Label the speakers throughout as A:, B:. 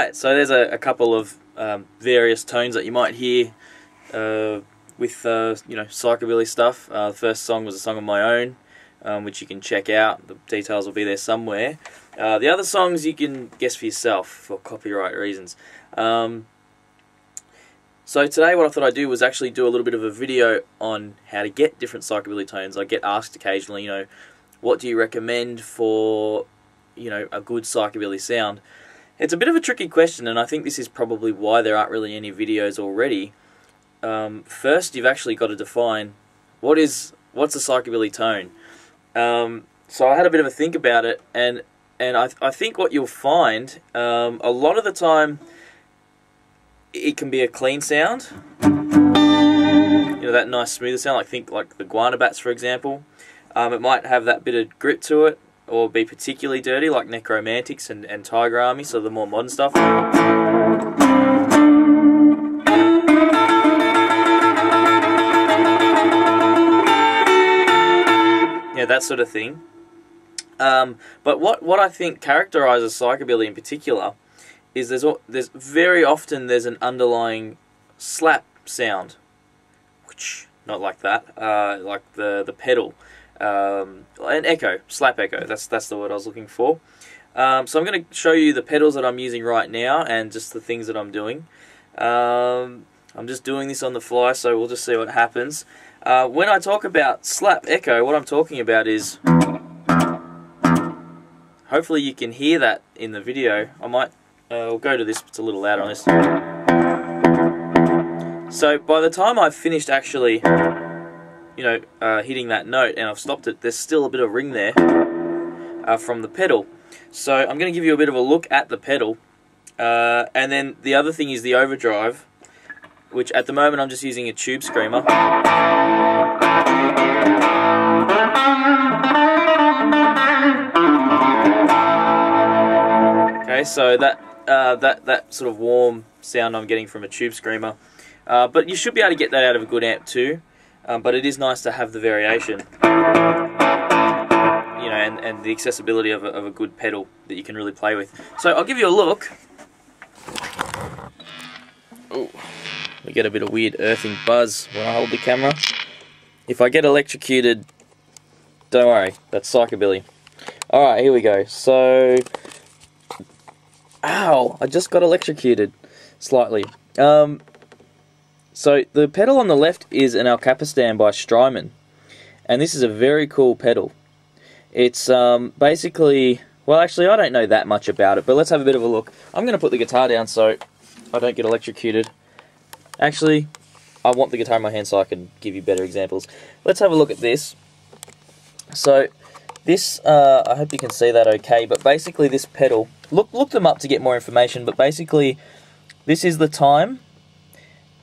A: Alright, so there's a couple of various tones that you might hear with you know, psychobilly stuff. The first song was a song of my own, which you can check out. The details will be there somewhere. The other songs you can guess for yourself for copyright reasons. So today what I thought I'd do was actually do a little bit of a video on how to get different psychobilly tones. I get asked occasionally, you know, what do you recommend for, you know, a good psychobilly sound? It's a bit of a tricky question, and I think this is probably why there aren't really any videos already. First, you've actually got to define what's a psychobilly tone. So I had a bit of a think about it, and I think what you'll find, a lot of the time, it can be a clean sound. You know, that nice smoother sound, like the guana bats, for example. It might have that bit of grit to it, or be particularly dirty, like Necromantics and Tiger Army, so the more modern stuff. Yeah, that sort of thing. But what I think characterises psychobilly in particular is there's very often an underlying slap sound, which not like that, like the pedal, an echo, slap echo. That's the word I was looking for. So I'm going to show you the pedals that I'm using right now and just the things that I'm doing. I'm just doing this on the fly, so we'll just see what happens. When I talk about slap echo, what I'm talking about is, hopefully you can hear that in the video. I might. We'll go to this, it's a little louder on this. So by the time I've finished actually, you know, hitting that note and I've stopped it, there's still a bit of ring there from the pedal. So I'm going to give you a bit of a look at the pedal. And then the other thing is the overdrive, which at the moment I'm just using a tube screamer. Okay, so that sort of warm sound I'm getting from a tube screamer, but you should be able to get that out of a good amp too. But it is nice to have the variation, you know, and the accessibility of a good pedal that you can really play with. So I'll give you a look. Oh, we get a bit of weird earthing buzz when I hold the camera. If I get electrocuted, don't worry, that's psychobilly. Alright, here we go. So, ow, I just got electrocuted slightly. So the pedal on the left is an capistan by Strymon, and this is a very cool pedal. It's basically, well, actually I don't know that much about it, but let's have a bit of a look. I'm going to put the guitar down so I don't get electrocuted. Actually, I want the guitar in my hand so I can give you better examples. Let's have a look at this. So this, I hope you can see that okay, but basically this pedal, look them up to get more information, but basically this is the time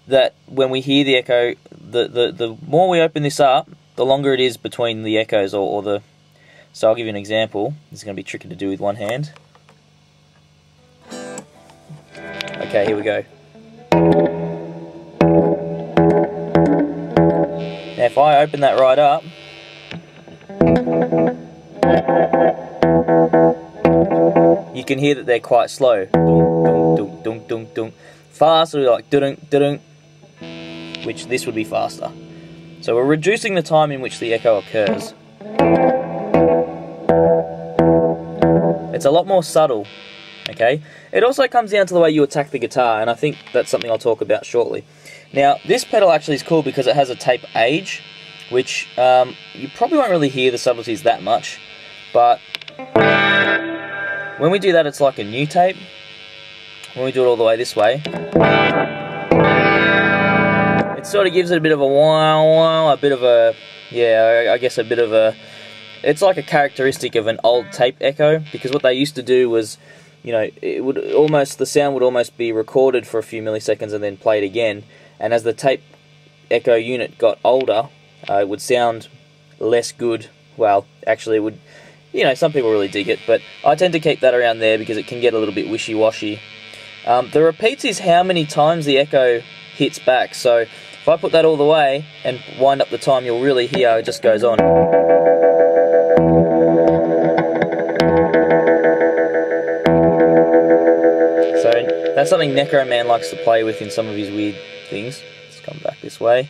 A: that when we hear the echo, the more we open this up, the longer it is between the echoes, or the... So I'll give you an example. This is going to be tricky to do with one hand. Okay, here we go. Now if I open that right up, you can hear that they're quite slow. Dun, dun, dun, dun, dun. Fast, like dun, dun, dun, which this would be faster. So we're reducing the time in which the echo occurs. It's a lot more subtle, okay? It also comes down to the way you attack the guitar, and I think that's something I'll talk about shortly. Now, this pedal actually is cool because it has a tape age, which you probably won't really hear the subtleties that much, but when we do that, it's like a new tape. When we do it all the way this way, it sort of gives it a bit of a wow wow, a bit of a, yeah, I guess a bit of a, it's like a characteristic of an old tape echo, because what they used to do was, you know, it would almost, the sound would almost be recorded for a few milliseconds and then played again, and as the tape echo unit got older, it would sound less good. Well, actually it would, you know, some people really dig it, but I tend to keep that around there because it can get a little bit wishy-washy. The repeats is how many times the echo hits back, so if I put that all the way and wind up the time, you'll really hear it just goes on. So that's something Necro Man likes to play with in some of his weird things. Let's come back this way.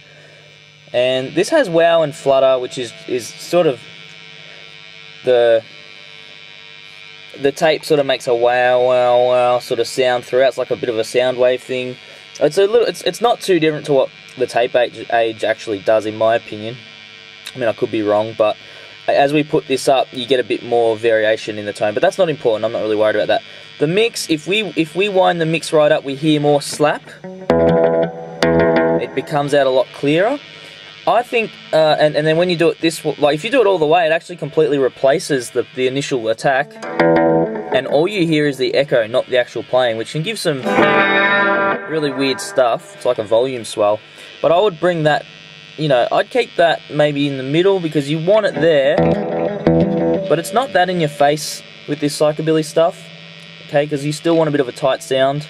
A: And this has wow and flutter, which is sort of the tape sort of makes a wow wow wow sort of sound throughout. It's like a bit of a sound wave thing. It's not too different to what the tape age actually does, in my opinion. I mean, I could be wrong, but as we put this up, you get a bit more variation in the tone. But that's not important. I'm not really worried about that. The mix, if we wind the mix right up, we hear more slap. It becomes out a lot clearer. I think, and then when you do it this, like if you do it all the way, it actually completely replaces the initial attack, and all you hear is the echo, not the actual playing, which can give some really weird stuff. It's like a volume swell. But I would bring that, you know, I'd keep that maybe in the middle because you want it there, but it's not that in your face with this psychobilly stuff, okay? Because you still want a bit of a tight sound,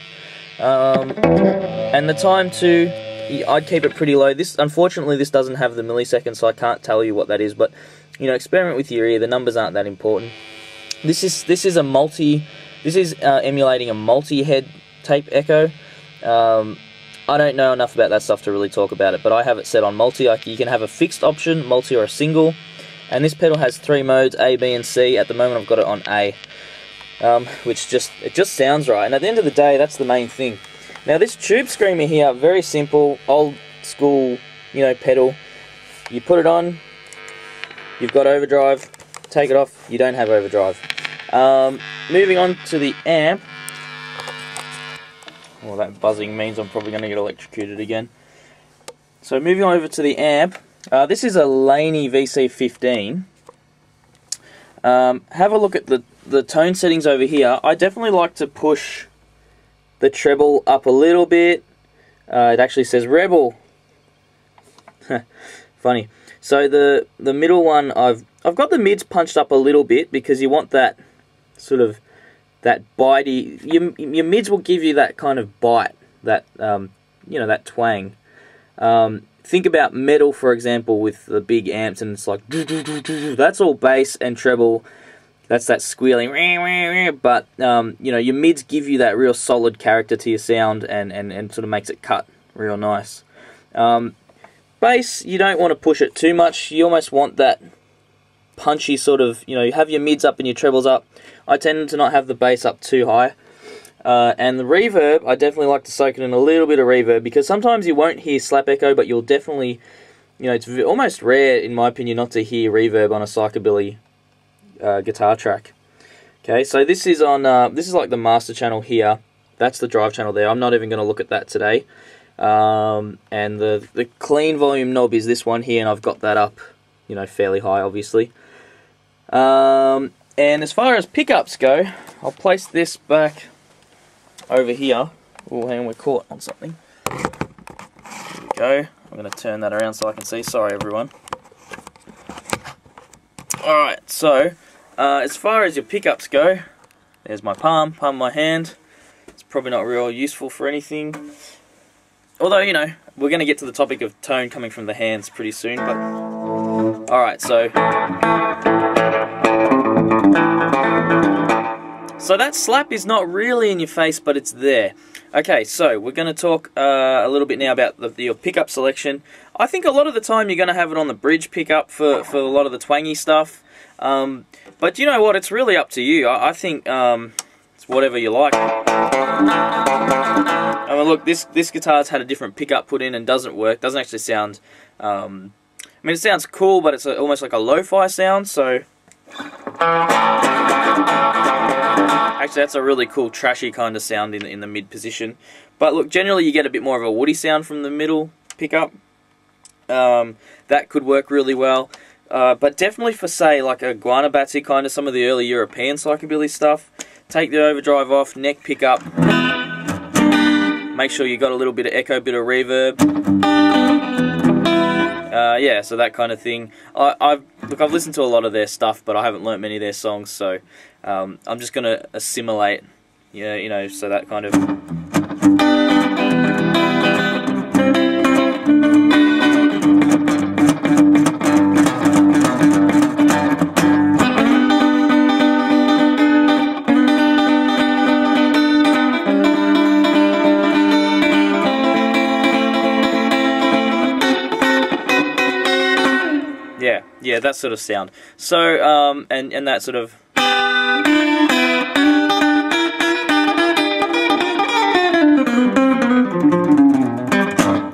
A: and the time too. I'd keep it pretty low. Unfortunately, this doesn't have the milliseconds, so I can't tell you what that is. But you know, experiment with your ear. The numbers aren't that important. This is emulating a multi-head tape echo. I don't know enough about that stuff to really talk about it, but I have it set on multi. You can have a fixed option, multi or a single. And this pedal has 3 modes: A, B, and C. At the moment, I've got it on A, which just sounds right. And at the end of the day, that's the main thing. Now this tube screamer here, very simple, old school, you know, pedal. You put it on, you've got overdrive, take it off, you don't have overdrive. Moving on to the amp. Well, that buzzing means I'm probably going to get electrocuted again. So moving on over to the amp. This is a Laney VC15. Have a look at the tone settings over here. I definitely like to push the treble up a little bit. It actually says Rebel. Funny. So the middle one, I've got the mids punched up a little bit because you want that sort of that bitey. Your mids will give you that kind of bite, that you know, that twang. Think about metal, for example, with the big amps, and it's like that's all bass and treble. That's that squealing, but you know, your mids give you that real solid character to your sound, and sort of makes it cut real nice. Bass, you don't want to push it too much. You almost want that punchy sort of, you know, you have your mids up and your trebles up. I tend to not have the bass up too high. And the reverb, I definitely like to soak it in a little bit of reverb, because sometimes you won't hear slap echo, but you'll definitely, you know, it's almost rare, in my opinion, not to hear reverb on a psychobilly guitar track. Okay, so this is on this is like the master channel here. That's the drive channel there. I'm not even going to look at that today. And the clean volume knob is this one here, and I've got that up, you know, fairly high, obviously. And as far as pickups go, I'll place this back over here. Oh, hang on, we're caught on something. There we go. I'm going to turn that around so I can see. Sorry, everyone. Alright, so as far as your pickups go, there's my palm my hand. It's probably not real useful for anything. Although, you know, we're going to get to the topic of tone coming from the hands pretty soon. But alright, so that slap is not really in your face, but it's there. Okay, so we're going to talk a little bit now about your pickup selection. I think a lot of the time you're going to have it on the bridge pickup for a lot of the twangy stuff. But you know what? It's really up to you. I think it's whatever you like. I mean, look, this guitar's had a different pickup put in and doesn't work. Doesn't actually sound. I mean, it sounds cool, but it's almost like a lo-fi sound. So actually, that's a really cool trashy kind of sound in the mid position. But look, generally you get a bit more of a woody sound from the middle pickup. That could work really well. But definitely for, say, like a Guanabazi kind of, some of the early European psychobilly stuff, take the overdrive off, neck pickup, make sure you got a little bit of echo, bit of reverb. Yeah, so that kind of thing. I've listened to a lot of their stuff, but I haven't learnt many of their songs, so I'm just going to assimilate, yeah, you know, so that kind of. Yeah, that sort of sound. So, and that sort of...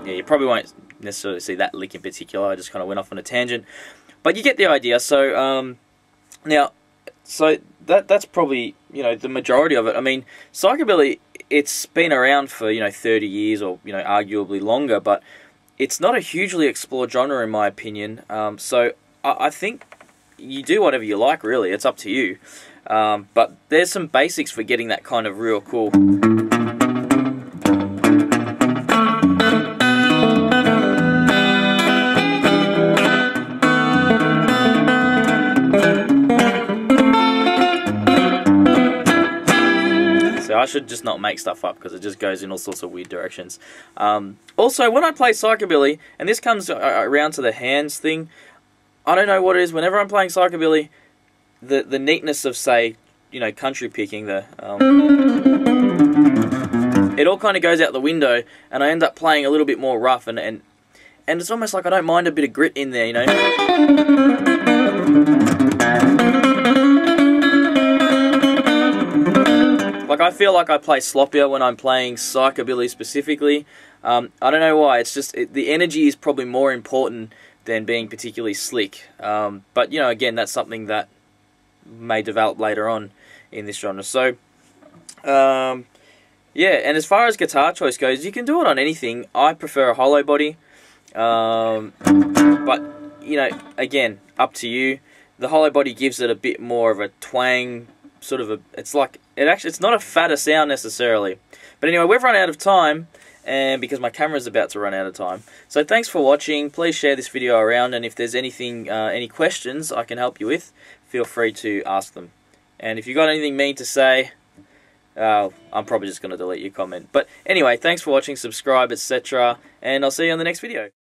A: Yeah, you probably won't necessarily see that lick in particular. I just kind of went off on a tangent. But you get the idea. So, now, so that's probably, you know, the majority of it. I mean, psychobilly, it's been around for, you know, 30 years or, you know, arguably longer, but it's not a hugely explored genre in my opinion. So I think you do whatever you like, really. It's up to you. But there's some basics for getting that kind of real cool... I should just not make stuff up because it just goes in all sorts of weird directions. Also, when I play psychobilly, and this comes around to the hands thing, I don't know what it is. Whenever I'm playing psychobilly, the neatness of, say, you know, country picking, it all kind of goes out the window, and I end up playing a little bit more rough, and it's almost like I don't mind a bit of grit in there, you know. Like, I feel like I play sloppier when I'm playing psychobilly specifically. I don't know why. It's just the energy is probably more important than being particularly slick. But, you know, again, that's something that may develop later on in this genre. So, yeah, and as far as guitar choice goes, you can do it on anything. I prefer a hollow body. But, you know, again, up to you. The hollow body gives it a bit more of a twang, sort of a, it's like, it's not a fatter sound necessarily. But anyway, we've run out of time, and because my camera's about to run out of time. So thanks for watching. Please share this video around, and if there's anything, any questions I can help you with, feel free to ask them. And if you've got anything mean to say, I'm probably just going to delete your comment. But anyway, thanks for watching, subscribe, etc. And I'll see you on the next video.